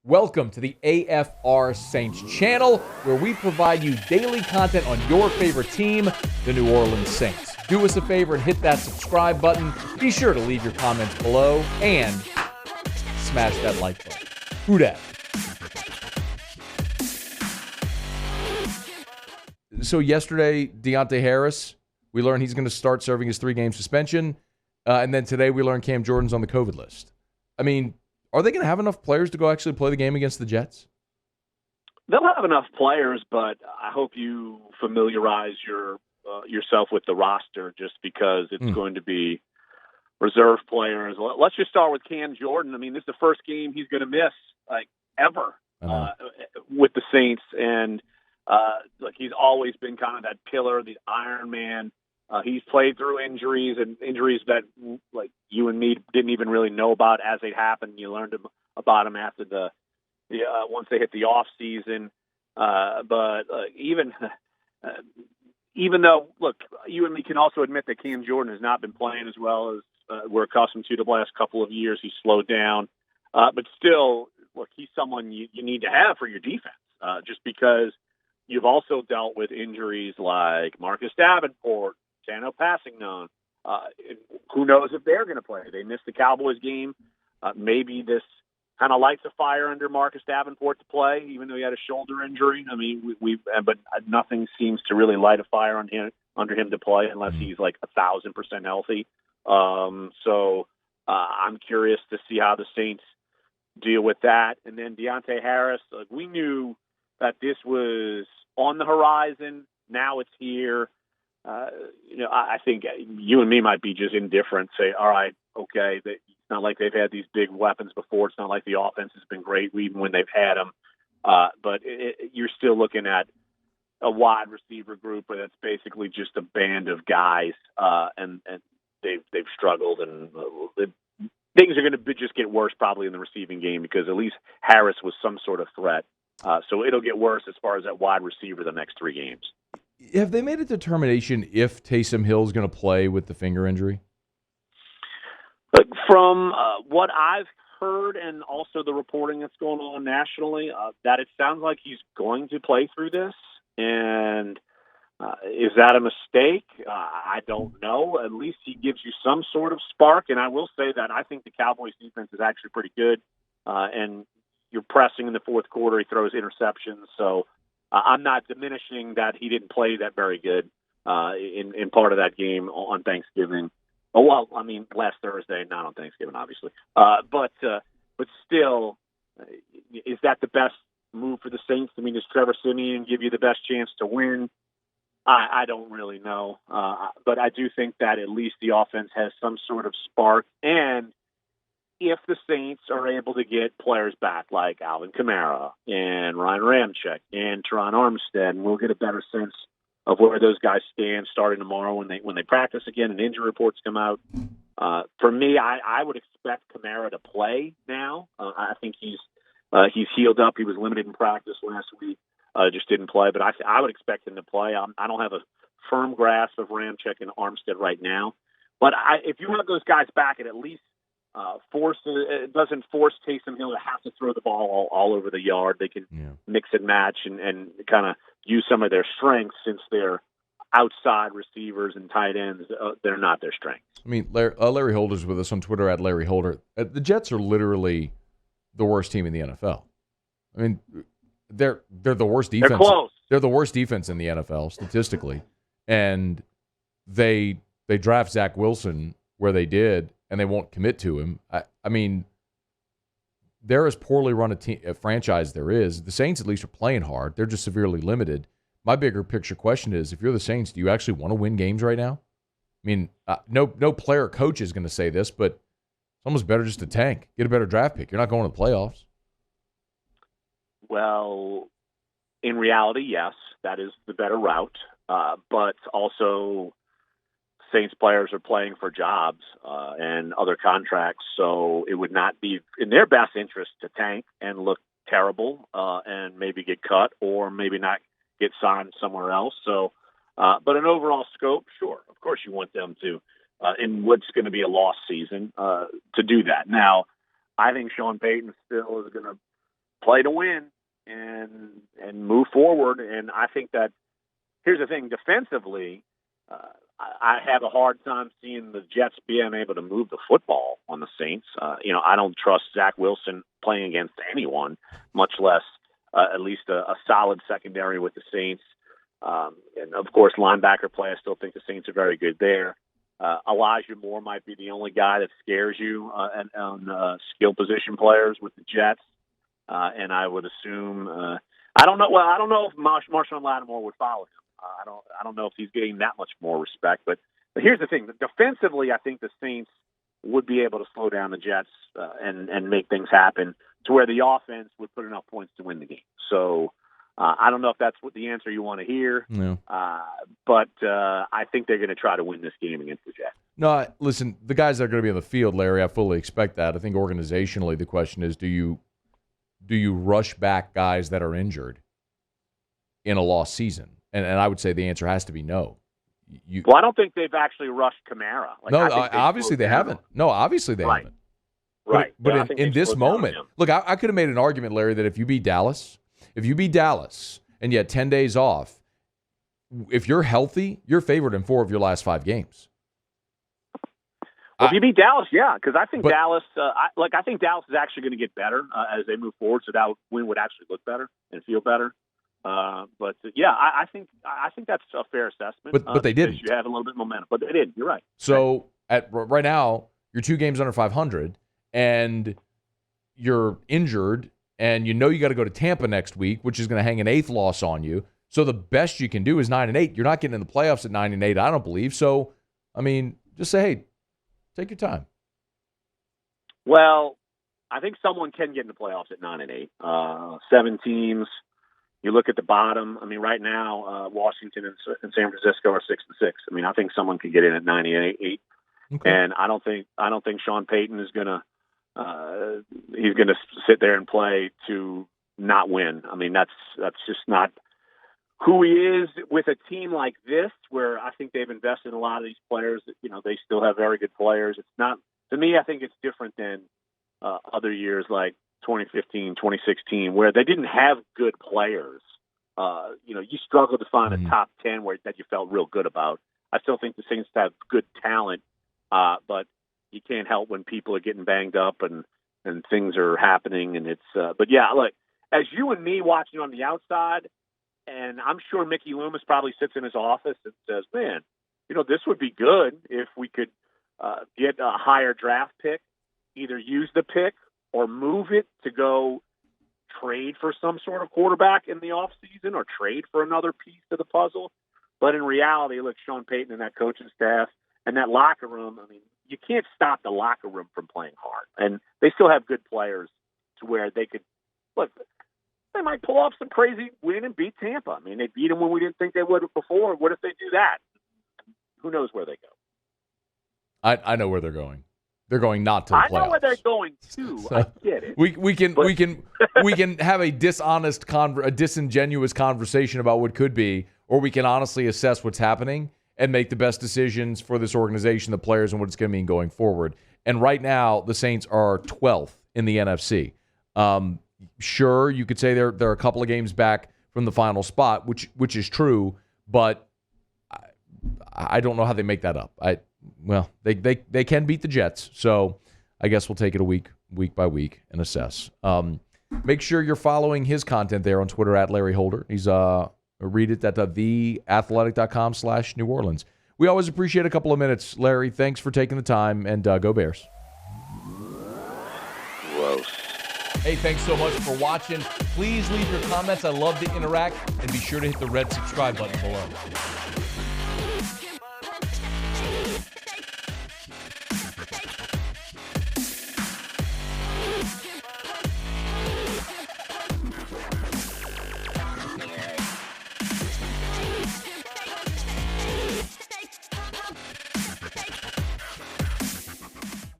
Welcome to the AFR Saints channel, where we provide you daily content on your favorite team, the New Orleans Saints. Do us a favor and hit that subscribe button. Be sure to leave your comments below and smash that like button. Who dat? So yesterday, Deonte Harris, we learned he's going to start serving his 3-game suspension. And then today we learned Cam Jordan's on the COVID list. I mean, are they going to have enough players to go actually play the game against the Jets? They'll have enough players, but I hope you familiarize yourself with the roster, just because it's going to be reserve players. Let's just start with Cam Jordan. I mean, this is the first game he's going to miss, ever with the Saints. And, he's always been kind of that pillar, the Iron Man. He's played through injuries that you and me didn't even really know about as they happened. You learned about them after once they hit the off season. Even though, look, you and me can also admit that Cam Jordan has not been playing as well as we're accustomed to the last couple of years. He's slowed down, but still, look, he's someone you need to have for your defense, just because you've also dealt with injuries like Marcus Davenport, Tano Passignon. Who knows if they're going to play? They missed the Cowboys game. Maybe this kind of lights a fire under Marcus Davenport to play, even though he had a shoulder injury. I mean, but nothing seems to really light a fire under him to play unless he's 1,000% healthy. So I'm curious to see how the Saints deal with that. And then Deonte Harris, we knew that this was on the horizon. Now it's here. I think you and me might be just indifferent. Say, all right, okay. It's not like they've had these big weapons before. It's not like the offense has been great even when they've had them. But you're still looking at a wide receiver group where that's basically just a band of guys, and they've struggled, and things are going to just get worse probably in the receiving game, because at least Harris was some sort of threat. So it'll get worse as far as that wide receiver the next 3 games. Have they made a determination if Taysom Hill is going to play with the finger injury? From what I've heard, and also the reporting that's going on nationally, that it sounds like he's going to play through this. And is that a mistake? I don't know. At least he gives you some sort of spark. And I will say that I think the Cowboys defense is actually pretty good. And you're pressing in the fourth quarter. He throws interceptions. So I'm not diminishing that he didn't play that very good in part of that game on Thanksgiving. Oh, well, I mean, last Thursday, not on Thanksgiving, obviously. But still, is that the best move for the Saints? I mean, does Trevor Siemian give you the best chance to win? I don't really know. But I do think that at least the offense has some sort of spark. And if the Saints are able to get players back like Alvin Kamara and Ryan Ramczyk and Teron Armstead, and we'll get a better sense of where those guys stand starting tomorrow when they practice again and injury reports come out. For me, I would expect Kamara to play now. I think he's healed up. He was limited in practice last week, just didn't play. But I would expect him to play. I don't have a firm grasp of Ramczyk and Armstead right now. But if you have those guys back, it at least it doesn't force Taysom Hill to have to throw the ball all over the yard. They can mix and match and kind of use some of their strengths, since they're outside receivers and tight ends. They're not their strengths. I mean, Larry Holder's with us on Twitter at Larry Holder. The Jets are literally the worst team in the NFL. I mean, they're the worst defense. They're close. They're the worst defense in the NFL statistically, and they draft Zach Wilson where they did, and they won't commit to him. I mean, they're as poorly run a franchise there is. The Saints at least are playing hard. They're just severely limited. My bigger picture question is, if you're the Saints, do you actually want to win games right now? I mean, no player or coach is going to say this, but it's almost better just to tank, get a better draft pick. You're not going to the playoffs. Well, in reality, yes, that is the better route. But also, Saints players are playing for jobs and other contracts, so it would not be in their best interest to tank and look terrible and maybe get cut or maybe not get signed somewhere else. So, but an overall scope, sure, of course you want them to, in what's going to be a lost season, to do that. Now, I think Sean Payton still is going to play to win and move forward. And I think that here's the thing: defensively, I have a hard time seeing the Jets being able to move the football on the Saints. I don't trust Zach Wilson playing against anyone, much less at least a solid secondary with the Saints. And, of course, linebacker play, I still think the Saints are very good there. Elijah Moore might be the only guy that scares you on skill position players with the Jets. And I would assume I don't know. Well, I don't know if Marshawn Lattimore would follow him. I don't know if he's getting that much more respect. But here's the thing: defensively, I think the Saints would be able to slow down the Jets and make things happen to where the offense would put enough points to win the game. So I don't know if that's what the answer you want to hear. No. But I think they're going to try to win this game against the Jets. No, listen, the guys that are going to be on the field, Larry, I fully expect that. I think organizationally, the question is, do you rush back guys that are injured in a lost season? And I would say the answer has to be no. Well, I don't think they've actually rushed Kamara. Obviously they haven't. No, obviously they haven't. Right. But in this moment, look, I could have made an argument, Larry, that if you beat Dallas and you had 10 days off, if you're healthy, you're favored in 4 of your last 5 games. Well, if you beat Dallas, yeah, because I think Dallas. I think Dallas is actually going to get better as they move forward, so that win would actually look better and feel better. I think that's a fair assessment. But they didn't. You have a little bit of momentum, but they didn't. You're right. So right now, you're 2 games under 500, and you're injured, and you got to go to Tampa next week, which is going to hang an 8th loss on you. So the best you can do is 9-8. You're not getting in the playoffs at 9-8. I don't believe so. I mean, just say, hey, take your time. Well, I think someone can get in the playoffs at 9-8. 7 teams. You look at the bottom. I mean, right now, Washington and San Francisco are 6-6. I mean, I think someone could get in at 9-8. Okay. And I don't think Sean Payton is gonna sit there and play to not win. I mean, that's just not who he is with a team like this, where I think they've invested in a lot of these players. They still have very good players. It's not, to me, I think it's different than other years like 2015, 2016, where they didn't have good players. You struggled to find a top 10 that you felt real good about. I still think the Saints have good talent, but you can't help when people are getting banged up and things are happening. And it's, but yeah, look, as you and me watching on the outside, and I'm sure Mickey Loomis probably sits in his office and says, man, this would be good if we could get a higher draft pick, either use the pick or move it to go trade for some sort of quarterback in the offseason or trade for another piece of the puzzle. But in reality, look, Sean Payton and that coaching staff and that locker room, I mean, you can't stop the locker room from playing hard. And they still have good players to where they could – look, they might pull off some crazy win and beat Tampa. I mean, they beat them when we didn't think they would before. What if they do that? Who knows where they go? I know where they're going. They're going not to the playoffs. I know where they're going to. So I get it. We can have a disingenuous conversation about what could be, or we can honestly assess what's happening and make the best decisions for this organization, the players, and what it's going to mean going forward. And right now, the Saints are 12th in the NFC. Sure, you could say they're a couple of games back from the final spot, which is true, but I don't know how they make that up. They can beat the Jets, so I guess we'll take it week by week and assess. Make sure you're following his content there on Twitter at Larry Holder. He's read it at theathletic.com/New Orleans. We always appreciate a couple of minutes, Larry. Thanks for taking the time, and go Bears. Gross. Hey, thanks so much for watching. Please leave your comments. I love to interact, and be sure to hit the red subscribe button below.